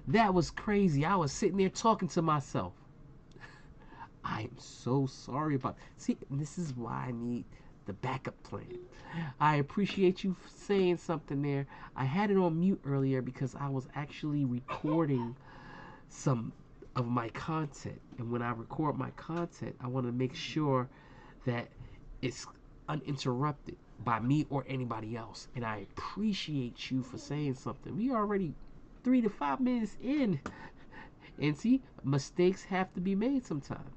That was crazy. I was sitting there talking to myself. I am so sorry about. See, this is why I need the backup plan. I appreciate you saying something there. I had it on mute earlier because I was actually recording some of my content, and when I record my content, I want to make sure that it's uninterrupted by me or anybody else. And I appreciate you for saying something. We already 3 to 5 minutes in, and see, mistakes have to be made sometime.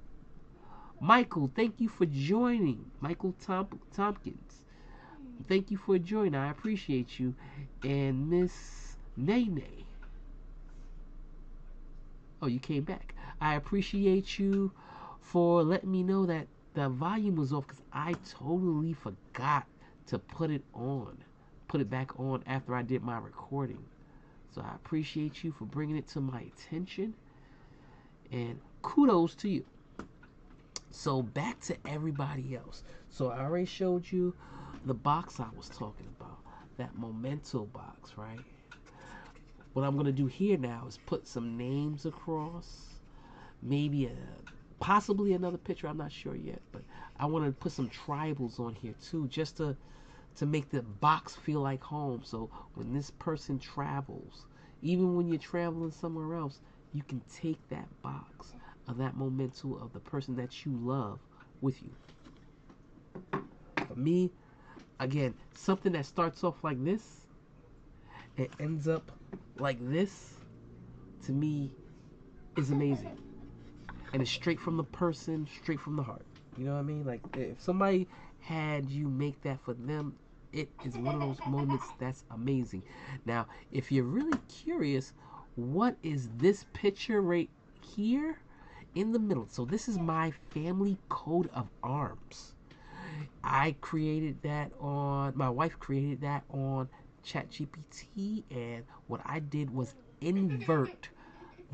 Michael, thank you for joining. Michael Tompkins, thank you for joining. I appreciate you. And Miss Nene, oh, you came back. I appreciate you for letting me know that the volume was off because I totally forgot to put it back on after I did my recording. So I appreciate you for bringing it to my attention, and kudos to you. So back to everybody else. So I already showed you the box I was talking about, that memento box, right? What I'm gonna do here now is put some names across, maybe possibly another picture. I'm not sure yet, but I want to put some tribals on here too, just to make the box feel like home. So when this person travels, even when you're traveling somewhere else, you can take that box of that memento of the person that you love with you. For me, again, something that starts off like this, it ends up like this, to me, is amazing. And it's straight from the person, straight from the heart. You know what I mean? Like, if somebody had you make that for them, it is one of those moments that's amazing. Now, if you're really curious, what is this picture right here in the middle? So this is my family coat of arms. I created that on, my wife created that on ChatGPT, and what I did was invert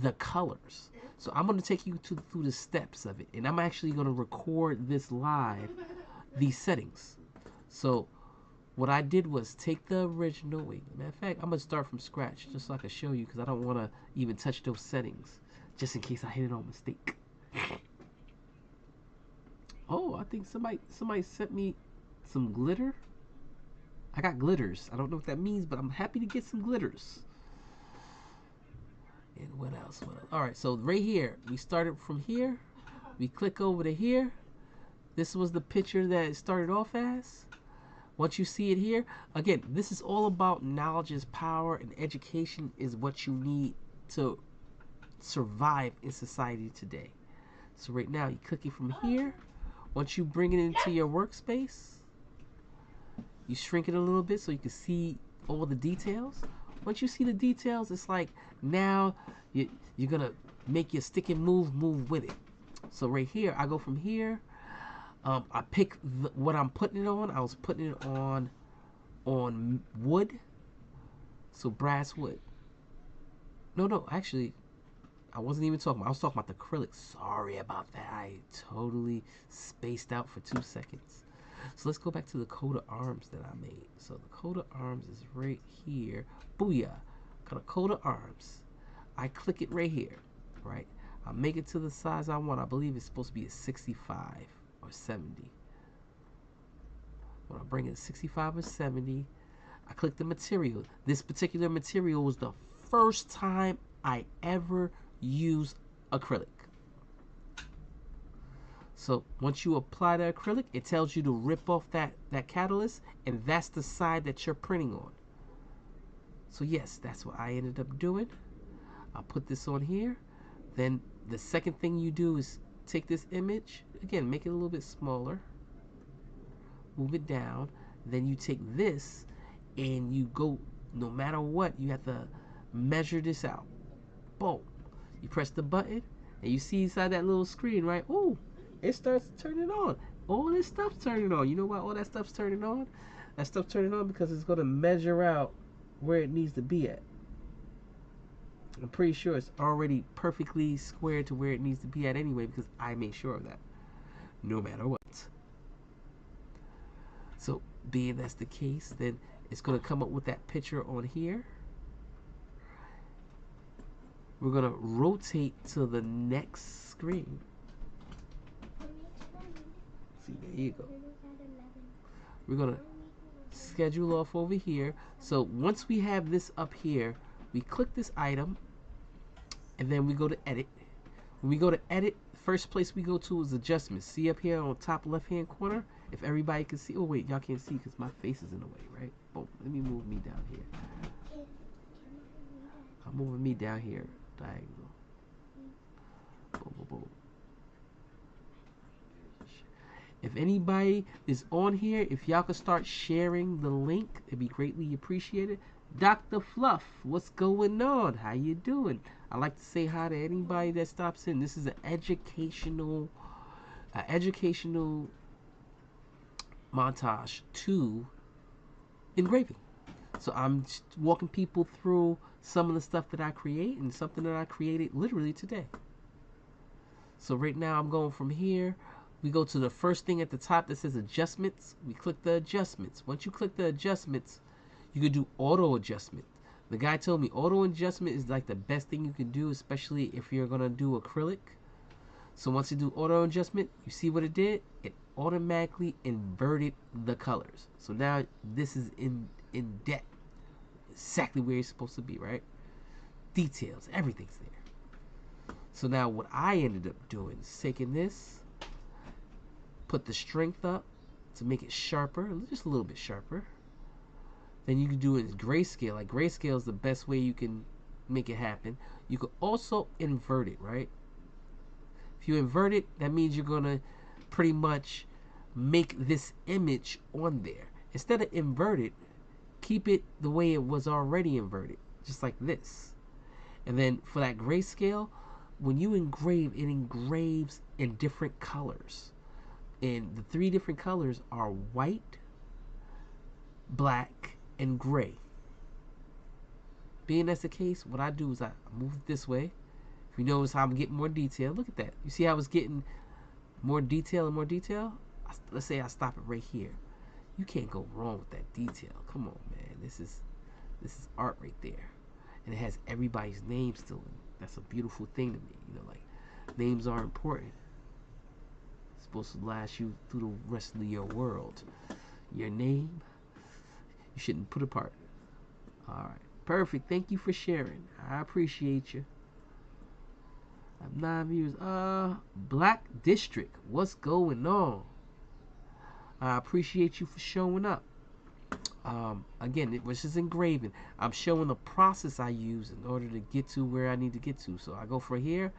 the colors. So I'm going to take you through the steps of it, and I'm actually going to record this live, these settings. So what I did was take the original, wait, matter of fact, I'm going to start from scratch just so I can show you, because I don't want to even touch those settings, just in case I hit it on mistake. Oh, I think somebody sent me some glitter. I got glitters. I don't know what that means, but I'm happy to get some glitters. And what else? What else? All right, so right here, we started from here. We click over to here. This was the picture that it started off as. Once you see it here, again, this is all about knowledge is power, and education is what you need to survive in society today. So right now, you click it from here. Once you bring it into your workspace, you shrink it a little bit so you can see all the details. Once you see the details, it's like now you're gonna make your stick and move with it. So right here, I go from here. I pick what I'm putting it on. I was putting it on wood, so brass wood. No, actually, I wasn't even talking about. I was talking about the acrylic. Sorry about that. I totally spaced out for 2 seconds. So let's go back to the coat of arms that I made. So the coat of arms is right here. Booyah. Got a coat of arms. I click it right here, right? I make it to the size I want. I believe it's supposed to be a 65 or 70. When I bring it to 65 or 70, I click the material. This particular material was the first time I ever used acrylic. So once you apply the acrylic, it tells you to rip off that catalyst, and that's the side that you're printing on. So yes, that's what I ended up doing. I'll put this on here. Then the second thing you do is take this image, again, make it a little bit smaller, move it down. Then you take this and you go, no matter what, you have to measure this out. Boom. You press the button and you see inside that little screen, right? Ooh, it starts turning on. All this stuff's turning on. You know why all that stuff's turning on? That stuff's turning on because it's going to measure out where it needs to be at. I'm pretty sure it's already perfectly squared to where it needs to be at anyway, because I made sure of that, no matter what. So being that's the case, then it's going to come up with that picture on here. We're gonna rotate to the next screen. See, there you go. We're gonna schedule off over here. So once we have this up here, we click this item, and then we go to edit. When we go to edit, first place we go to is adjustments. See up here on top left hand corner? If everybody can see. Oh wait, y'all can't see because my face is in the way, right? Boom. Let me move me down here. I'm moving me down here, diagonal. Boom, boom, boom. If anybody is on here, if y'all could start sharing the link, it'd be greatly appreciated. Dr. Fluff, what's going on? How you doing? I like to say hi to anybody that stops in. This is an educational montage to engraving. So I'm just walking people through some of the stuff that I create and something that I created literally today. So right now I'm going from here. We go to the first thing at the top that says adjustments. We click the adjustments. Once you click the adjustments, you can do auto adjustment. The guy told me auto adjustment is like the best thing you can do, especially if you're gonna do acrylic. So once you do auto adjustment, you see what it did? It automatically inverted the colors. So now this is in depth, exactly where it's supposed to be, right? Details, everything's there. So now what I ended up doing is taking this, put the strength up to make it sharper, just a little bit sharper. Then you can do it in grayscale. Like grayscale is the best way you can make it happen. You could also invert it, right? If you invert it, that means you're gonna pretty much make this image on there. Instead of invert it, keep it the way it was already inverted, just like this. And then for that grayscale, when you engrave, it engraves in different colors. And the 3 different colors are white, black, and gray. Being that's the case, what I do is I move it this way. If you notice how I'm getting more detail, look at that. You see how it's getting more detail and more detail? Let's say I stop it right here. You can't go wrong with that detail. Come on, man. This is art right there. And it has everybody's name still in it. That's a beautiful thing to me. You know, like, names are important. It's supposed to last you through the rest of your world. Your name, you shouldn't put apart. Alright. Perfect. Thank you for sharing. I appreciate you. I'm 9 viewers. Black District. What's going on? I appreciate you for showing up. Again, it was just engraving. I'm showing the process I use in order to get to where I need to get to. So I go for here.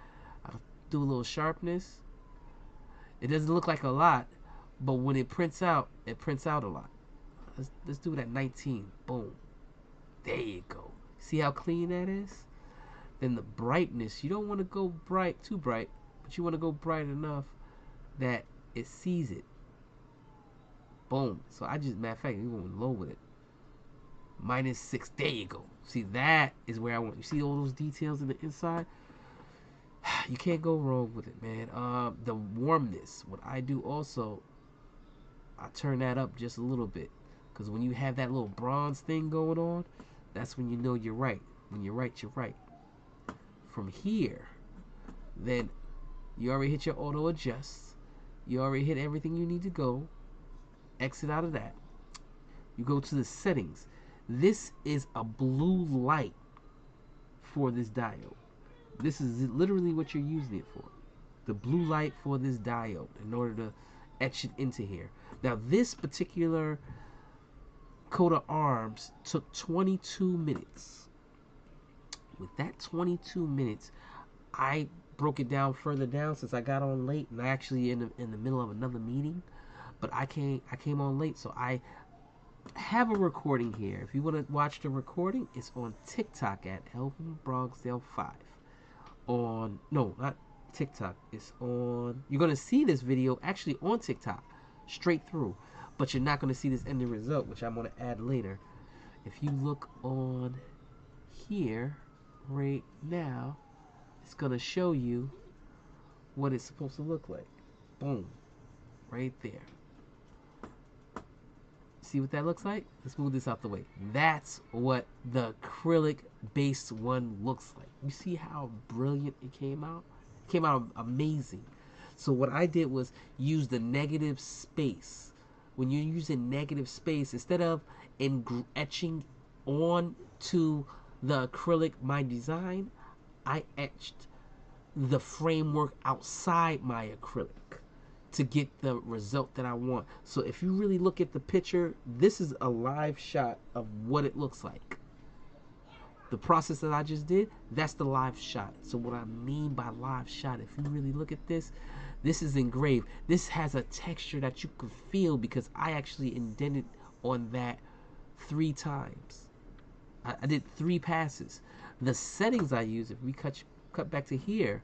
I do a little sharpness. It doesn't look like a lot, but when it prints out a lot. Let's do it at 19. Boom. There you go. See how clean that is? Then the brightness, you don't want to go too bright, but you want to go bright enough that it sees it. Boom. So I just, matter of fact, you're going low with it. -6. There you go. See, that is where I want. You see all those details in the inside? You can't go wrong with it, man. The warmness. What I do also, I turn that up just a little bit. Because when you have that little bronze thing going on, that's when you know you're right. When you're right, you're right. From here, then you already hit your auto adjust. You already hit everything you need to go. Exit out of that. You go to the settings. This is a blue light for this diode. This is literally what you're using it for. The blue light for this diode in order to etch it into here. Now this particular coat of arms took 22 minutes. With that 22 minutes, I broke it down further down since I got on late and I actually in the middle of another meeting. But I came on late, so I have a recording here. If you want to watch the recording, it's on TikTok at Elvin Bronxdale 5. No, not TikTok. It's on. You're gonna see this video actually on TikTok, straight through, but you're not gonna see this ending result, which I'm gonna add later. If you look on here right now, it's gonna show you what it's supposed to look like. Boom, right there. See what that looks like? Let's move this out the way. That's what the acrylic based one looks like. You see how brilliant it came out? It came out amazing. So what I did was use the negative space. When you're using negative space, instead of etching on to the acrylic my design, I etched the framework outside my acrylic to get the result that I want. So if you really look at the picture, this is a live shot of what it looks like. The process that I just did, that's the live shot. So what I mean by live shot, if you really look at this, this is engraved. This has a texture that you can feel because I actually indented on that 3 times. I did 3 passes. The settings I use, if we cut back to here,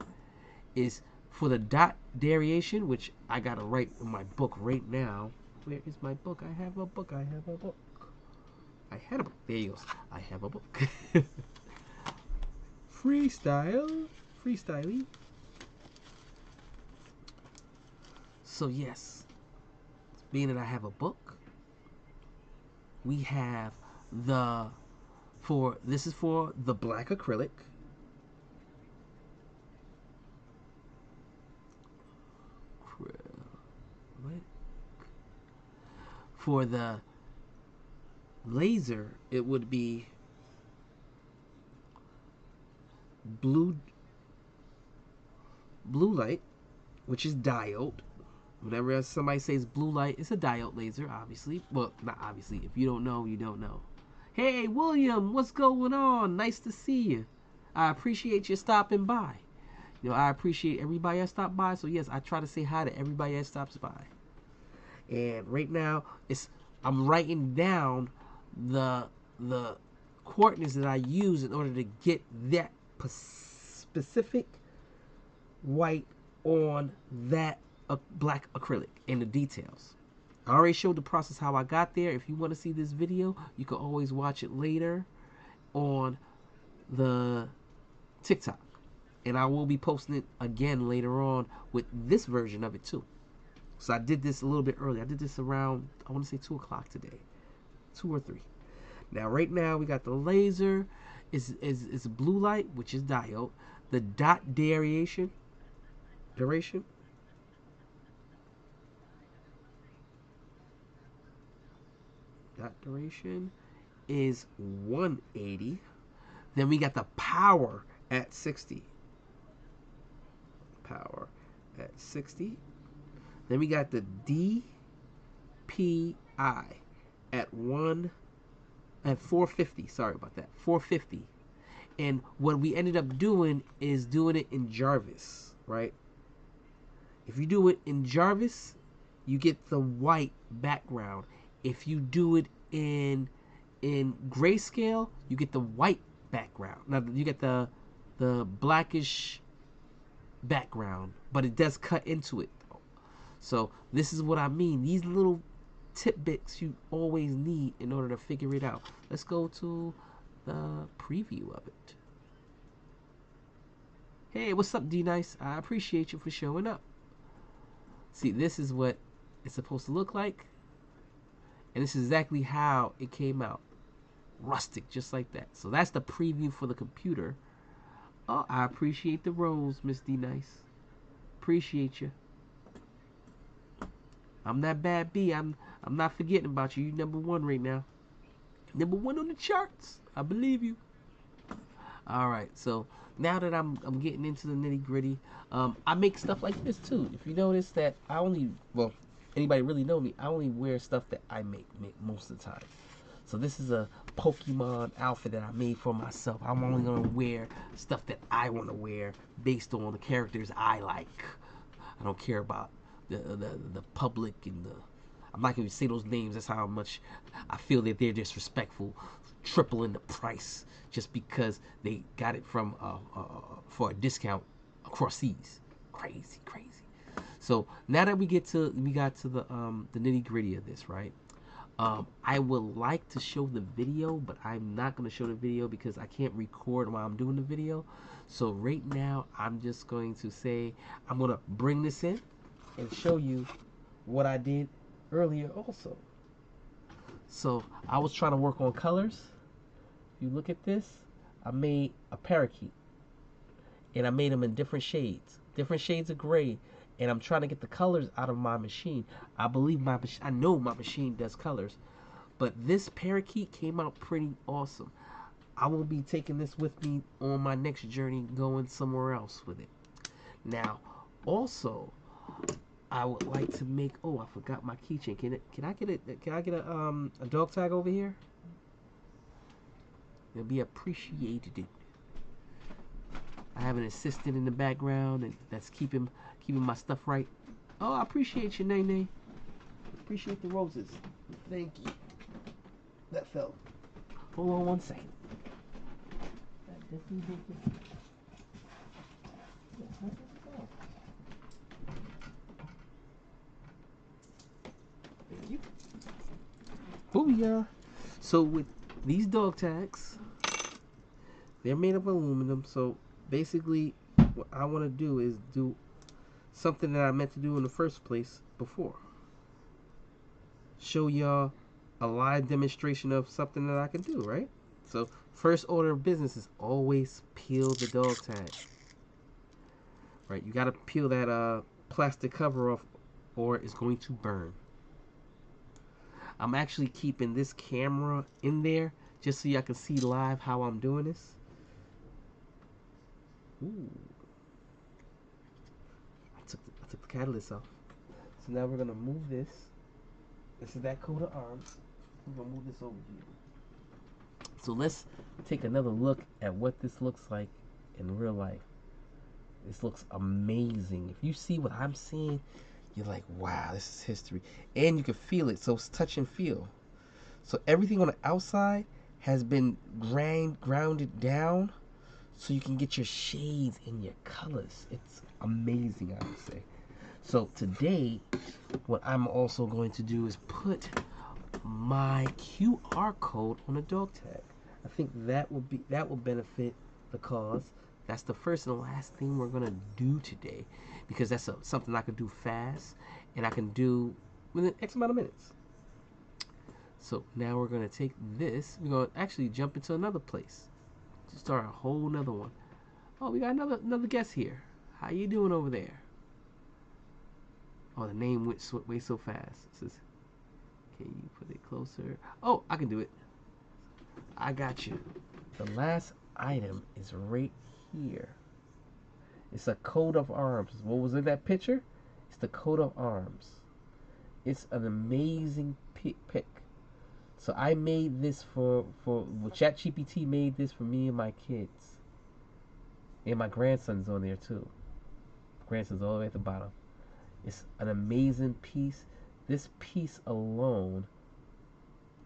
is for the dot derivation, which I gotta write in my book right now. Where is my book? I have a book. I have a book. I had a book. There you go. I have a book. Freestyling. So yes, being that I have a book, we have this is for the black acrylic. For the laser, it would be blue light, which is diode. Whenever somebody says blue light, it's a diode laser, obviously. Well, not obviously. If you don't know, you don't know. Hey, William, what's going on? Nice to see you. I appreciate you stopping by. You know, I appreciate everybody that stopped by. So yes, I try to say hi to everybody that stops by. And right now, I'm writing down the coordinates that I use in order to get that specific white on that black acrylic and the details. I already showed the process how I got there. If you want to see this video, you can always watch it later on the TikTok. And I will be posting it again later on with this version of it too. So I did this a little bit early. I did this around, I want to say 2 o'clock today. 2 or 3. Now right now we got the laser is blue light, which is diode. The dot duration is 180. Then we got the power at 60. Then we got the DPI at 450. Sorry about that. 450. And what we ended up doing is doing it in Jarvis, right? If you do it in Jarvis, you get the white background. If you do it in grayscale, you get the white background. Now you get the blackish background, but it does cut into it. So this is what I mean. These little tidbits you always need in order to figure it out. Let's go to the preview of it. Hey, what's up, D-Nice? I appreciate you for showing up. See, this is what it's supposed to look like. And this is exactly how it came out. Rustic, just like that. So that's the preview for the computer. Oh, I appreciate the rose, Miss D-Nice. Appreciate you. I'm that bad B. I'm not forgetting about you. You're #1 right now. #1 on the charts. I believe you. All right, so now that I'm getting into the nitty gritty, I make stuff like this too. If you notice that anybody really know me, I only wear stuff that I make most of the time. So this is a Pokemon outfit that I made for myself. I'm only gonna wear stuff that I want to wear based on the characters I like. I don't care about the public and I'm not gonna say those names. That's how much I feel that they're disrespectful, tripling the price just because they got it from for a discount across seas. Crazy. So now that we got to the nitty gritty of this, right? I would like to show the video, but I'm not going to show the video because I can't record while I'm doing the video. So right now, I'm just going to say, I'm going to bring this in and show you what I did earlier also. So I was trying to work on colors. If you look at this, I made a parakeet. and I made them in different shades of gray, and I'm trying to get the colors out of my machine. I believe I know my machine does colors, but this parakeet came out pretty awesome. I will be taking this with me on my next journey, going somewhere else with it. Now, also, I would like to make. Oh, I forgot my keychain. Can I get it? Can I get a dog tag over here? It'll be appreciated. I have an assistant in the background and that's keeping my stuff right. Oh, I appreciate you, Nene. Appreciate the roses. Thank you. That fell. Hold on one second. Thank you. Booyah. So with these dog tags, they're made of aluminum. So basically, what I want to do is do something that I meant to do in the first place before. Show y'all a live demonstration of something that I can do, right? So first order of business is always peel the dog tag. Right, you got to peel that plastic cover off or it's going to burn. I'm actually keeping this camera in there just so y'all can see live how I'm doing this. Ooh. I took the catalyst off. So now we're gonna move this. This is that coat of arms. We're gonna move this over here. So let's take another look at what this looks like in real life. This looks amazing. If you see what I'm seeing, you're like, wow, this is history. And you can feel it, so it's touch and feel. So everything on the outside has been grounded down so you can get your shades and your colors. It's amazing, I would say. So today, what I'm also going to do is put my QR code on a dog tag. I think that will benefit the cause. That's the first and last thing we're gonna do today, because that's something I can do fast and I can do within X amount of minutes. So now we're gonna take this. We're gonna actually jump into another place. Start a whole nother one. Oh, we got another guest here. How you doing over there? Oh, the name went way so fast. It says, can you put it closer? Oh, I can do it. I got you. The last item is right here. It's a coat of arms. What was in that picture? It's the coat of arms. It's an amazing pick. So I made this for ChatGPT made this for me and my kids. And my grandson's on there too. Grandson's all the way at the bottom. It's an amazing piece. This piece alone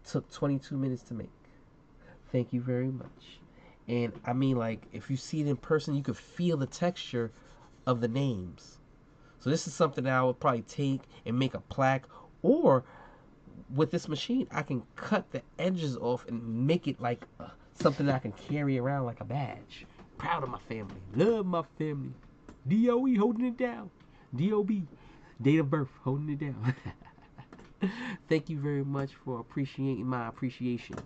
took 22 minutes to make. Thank you very much. And I mean, like, if you see it in person, you could feel the texture of the names. So this is something that I would probably take and make a plaque, or with this machine, I can cut the edges off and make it like something that I can carry around like a badge. Proud of my family. Love my family. DOE holding it down. DOB. Date of birth holding it down. Thank you very much for appreciating my appreciations.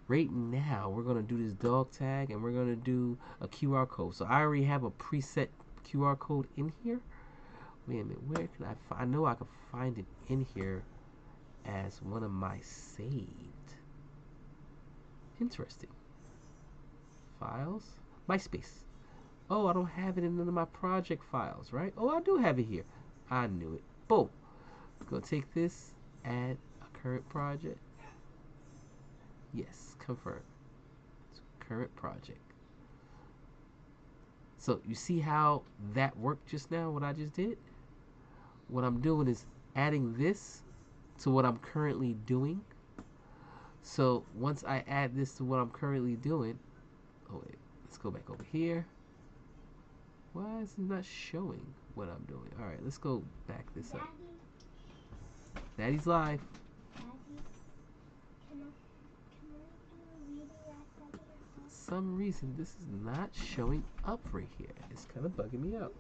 Right now, we're going to do this dog tag and we're going to do a QR code. So I already have a preset QR code in here. Wait a minute, where can I find? I know I can find it in here as one of my saved. Interesting. Files. MySpace. Oh, I don't have it in none of my project files, right? Oh, I do have it here. I knew it. Boom. Go take this, add a current project. Yes, confirm. Current project. So you see how that worked just now, what I just did? What I'm doing is adding this to what I'm currently doing. So once I add this to what I'm currently doing, oh wait, let's go back over here. Why is it not showing what I'm doing? All right, let's go back this up. Daddy's live. Some reason this is not showing up right here. It's kind of bugging me out.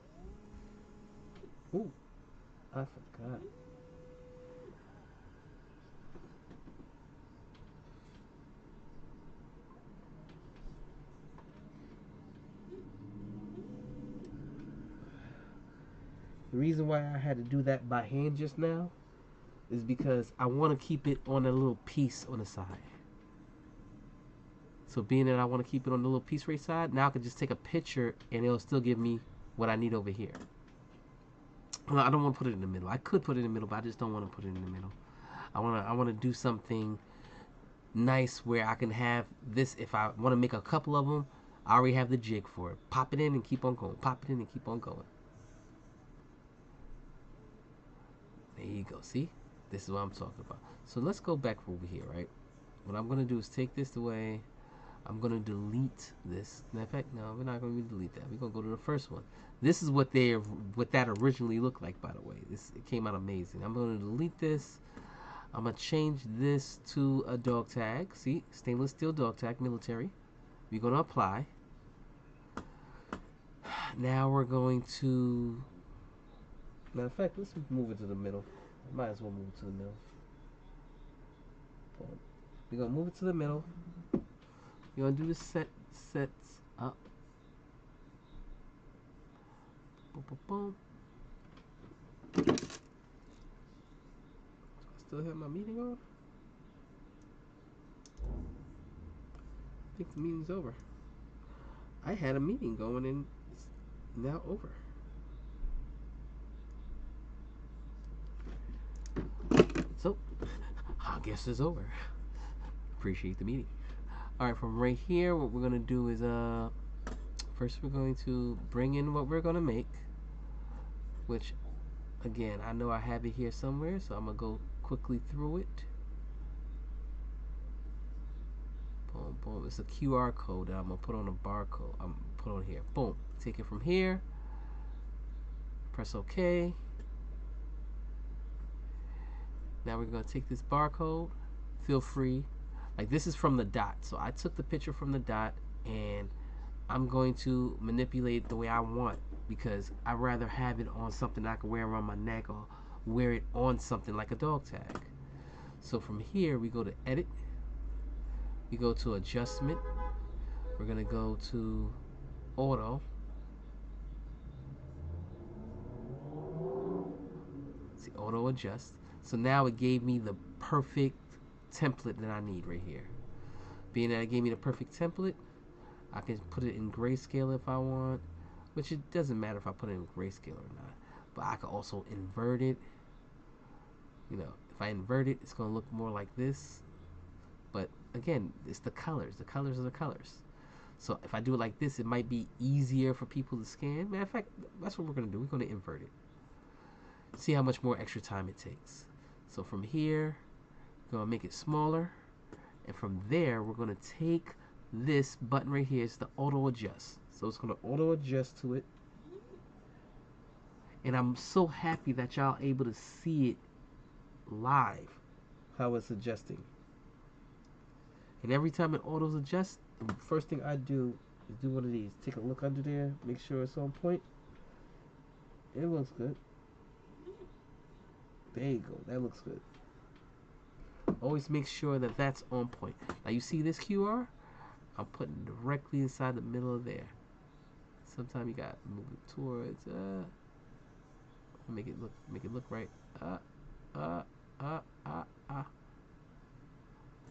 Ooh, I forgot. The reason why I had to do that by hand just now is because I want to keep it on a little piece on the side. So being that I want to keep it on the little piece right side, now I can just take a picture and it'll still give me what I need over here. Well, I don't want to put it in the middle. I could put it in the middle, but I just don't want to put it in the middle. I want to do something nice where I can have this. If I want to make a couple of them, I already have the jig for it. Pop it in and keep on going. Pop it in and keep on going. There you go. See? This is what I'm talking about. So let's go back over here, right? What I'm going to do is take this away. I'm going to delete this. In fact, no, we're not going to delete that. We're going to go to the first one. This is what that originally looked like, by the way. It came out amazing. I'm going to delete this. I'm going to change this to a dog tag. See? Stainless steel dog tag, military. We're going to apply. Now we're going to... Matter of fact, let's move it to the middle. Might as well move it to the middle. We're going to move it to the middle. You're going to do the sets up. Boom, boom, boom. Do I still have my meeting on? I think the meeting's over. I had a meeting going and it's now over. So, I guess it's over. Appreciate the meeting. Alright, from right here, what we're going to do is, first we're going to bring in what we're going to make. Which, again, I know I have it here somewhere, so I'm going to go quickly through it. Boom, boom. It's a QR code that I'm going to put on a barcode. I'm put on here. Boom. Take it from here. Press OK. Now we're going to take this barcode. Feel free. Like, this is from the dot. So I took the picture from the dot and I'm going to manipulate the way I want, because I'd rather have it on something I can wear around my neck or wear it on something like a dog tag. So from here we go to edit. We go to adjustment. We're going to go to auto. See, auto adjust. So now it gave me the perfect template that I need right here. Being that it gave me the perfect template, I can put it in grayscale if I want, which it doesn't matter if I put it in grayscale or not. But I can also invert it. You know, if I invert it, it's going to look more like this. But again, it's the colors. The colors are the colors. So if I do it like this, it might be easier for people to scan. Matter of fact, that's what we're going to do. We're going to invert it. See how much more extra time it takes. So from here, we're going to make it smaller. And from there, we're going to take this button right here. It's the auto adjust. So it's going to auto adjust to it. And I'm so happy that y'all able to see it live, how it's adjusting. And every time it autos adjusts, the first thing I do is do one of these. Take a look under there, make sure it's on point. It looks good. There you go. That looks good. Always make sure that that's on point. Now you see this QR? I'm putting directly inside the middle of there. Sometimes you got to move it towards. Make it look right.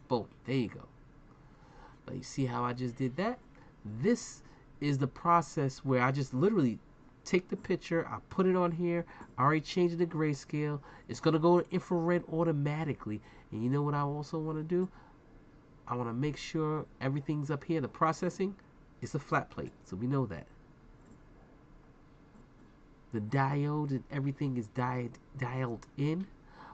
Boom. There you go. Now you see how I just did that? This is the process where I just literally take the picture, I put it on here, I already changed it to grayscale. It's going to go to infrared automatically. And you know what I also want to do? I want to make sure everything's up here. The processing is a flat plate, so we know that. The diode and everything is dialed in.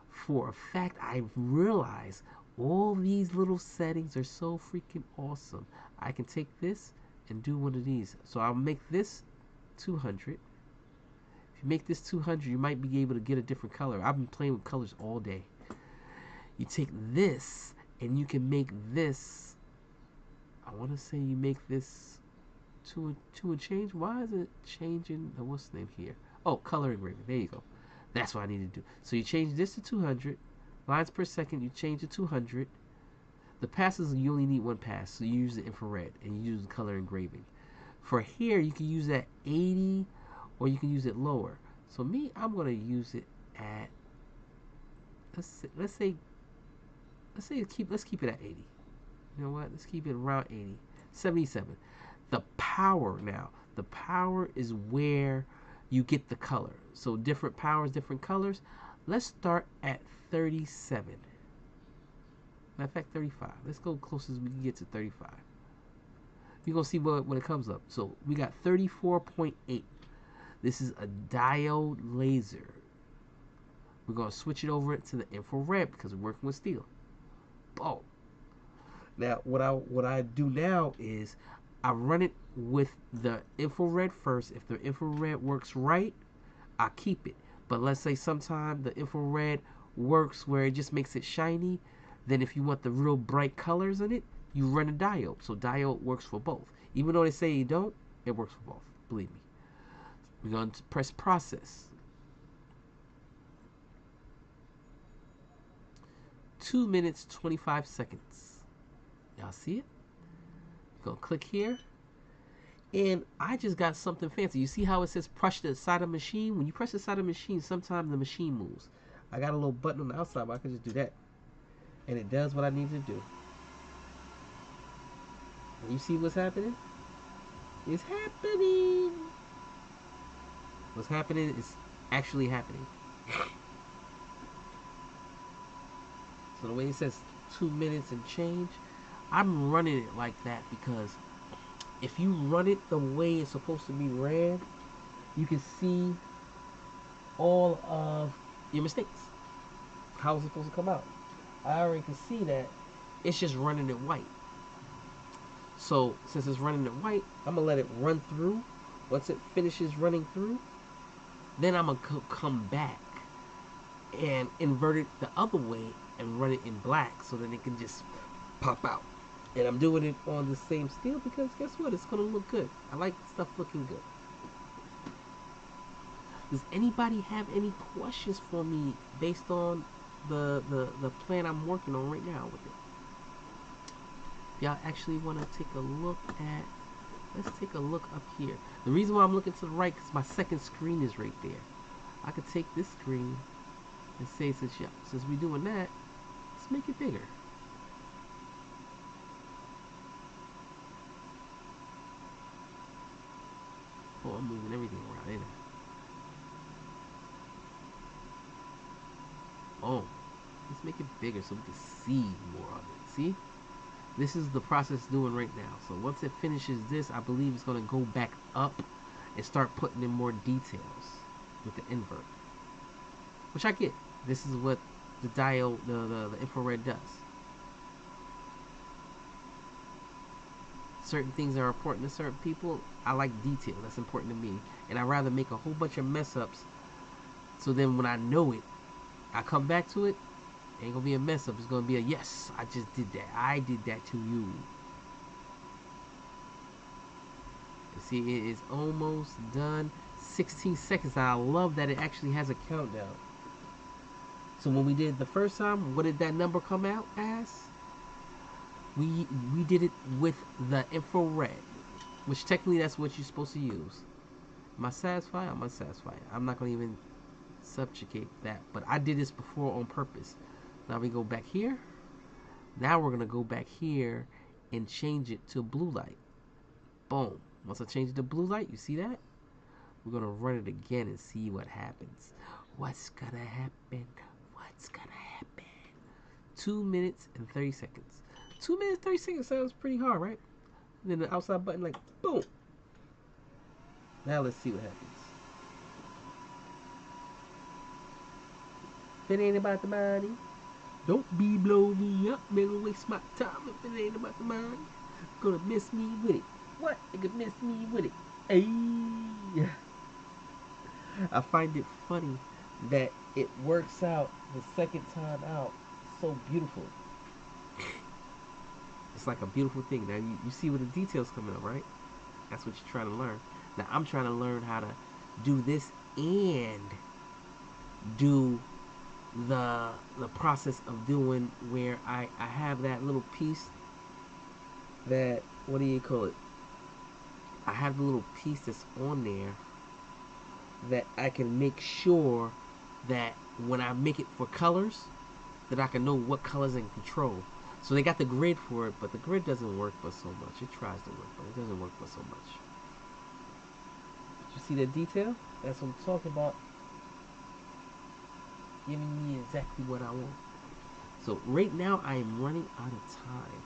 For a fact, I realize all these little settings are so freaking awesome. I can take this and do one of these. So I'll make this 200. If you make this 200, you might be able to get a different color. I've been playing with colors all day. You take this and you can make this, I want to say you make this two and change. Why is it changing? What's the name here? Oh, color engraving. There you go. That's what I need to do. So you change this to 200 lines per second. You change to 200. The passes, you only need one pass, so you use the infrared and you use the color engraving. For here, you can use that 80 or you can use it lower. So me, I'm gonna use it at let's say let's keep it at 80. You know what? Let's keep it around 80. 77. The power now. The power is where you get the color. So different powers, different colors. Let's start at 37. Matter of fact, 35. Let's go close as we can get to 35. You're going to see what it comes up. So we got 34.8. This is a diode laser. We're going to switch it over to the infrared because we're working with steel. Boom. Now, what I do now is I run it with the infrared first. If the infrared works right, I keep it. But let's say sometime the infrared works where it just makes it shiny. Then if you want the real bright colors in it, you run a diode. So diode works for both. Even though they say you don't, it works for both. Believe me. We're going to press process. 2 minutes, 25 seconds. Y'all see it? Go click here. And I just got something fancy. You see how it says press the side of the machine? When you press the side of the machine, sometimes the machine moves. I got a little button on the outside, but I can just do that. And it does what I need to do. And you see what's happening? It's happening. What's happening is actually happening. So the way it says 2 minutes and change, I'm running it like that because if you run it the way it's supposed to be ran, you can see all of your mistakes. How it's supposed to come out. I already can see that it's just running it white. So since it's running it white, I'm gonna let it run through. Once it finishes running through, then I'm gonna come back and invert it the other way and run it in black so that it can just pop out. And I'm doing it on the same steel because guess what? It's gonna look good. I like stuff looking good. Does anybody have any questions for me based on the plan I'm working on right now with it? Y'all actually want to take a look at, let's take a look up here. The reason why I'm looking to the right because my second screen is right there. I could take this screen and say since we're doing that, let's make it bigger. Oh, I'm moving everything around, ain't I? Oh, let's make it bigger so we can see more of it. See? This is the process doing right now. So once it finishes this, I believe it's going to go back up and start putting in more details with the invert. Which I get. This is what the diode, the infrared does. Certain things are important to certain people. I like detail. That's important to me. And I'd rather make a whole bunch of mess ups so then when I know it, I come back to it, ain't gonna be a mess up. It's gonna be a yes, I just did that. I did that to you. You see, it is almost done. 16 seconds. I love that it actually has a countdown. So when we did it the first time, what did that number come out as? We did it with the infrared, which technically that's what you're supposed to use. Am I satisfied? I'm unsatisfied. I'm not gonna even subjugate that, but I did this before on purpose. Now we go back here. Now we're gonna go back here and change it to blue light. Boom. Once I change it to blue light, you see that? We're gonna run it again and see what happens. What's gonna happen? What's gonna happen? 2 minutes and 30 seconds. 2 minutes 30 seconds sounds pretty hard, right? And then the outside button, like boom. Now let's see what happens. If it ain't about the money, don't be blow me up, never waste my time. If it ain't about the money, gonna miss me with it. What? It could miss me with it. Hey. I find it funny that it works out the second time out so beautiful. It's like a beautiful thing. Now you see where the details coming up, right? That's what you're trying to learn. Now I'm trying to learn how to do this and do the process of doing where I have that little piece that, what do you call it? I have the little piece that's on there that I can make sure that when I make it for colors, that I can know what colors I can control. So they got the grid for it, but the grid doesn't work for so much. It tries to work, but it doesn't work for so much. You see that detail? That's what I'm talking about. Giving me exactly what I want. So right now I am running out of time.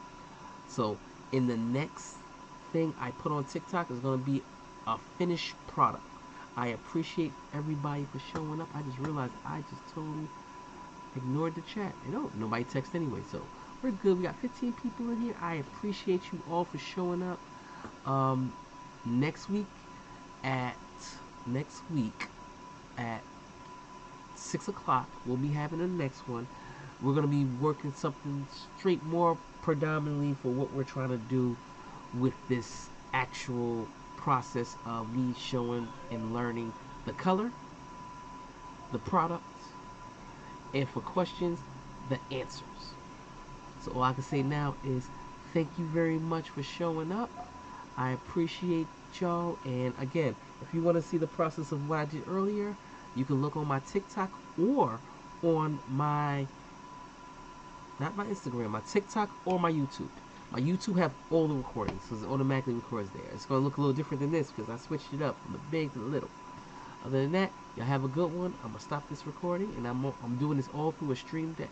So in the next thing I put on TikTok is going to be a finished product. I appreciate everybody for showing up. I just realized I just totally ignored the chat. You know, nobody texted anyway, so we're good. We got 15 people in here. I appreciate you all for showing up. Next week at 6 o'clock, we'll be having the next one. We're gonna be working something straight more predominantly for what we're trying to do with this actual process of me showing and learning the color, the product, and for questions, the answers. So all I can say now is thank you very much for showing up. I appreciate y'all. And again, if you want to see the process of what I did earlier, you can look on my TikTok or on my, not my Instagram, my TikTok or my YouTube. My YouTube have all the recordings, so it automatically records there. It's going to look a little different than this because I switched it up from the big to the little. Other than that, y'all have a good one. I'm going to stop this recording, and I'm doing this all through a stream deck.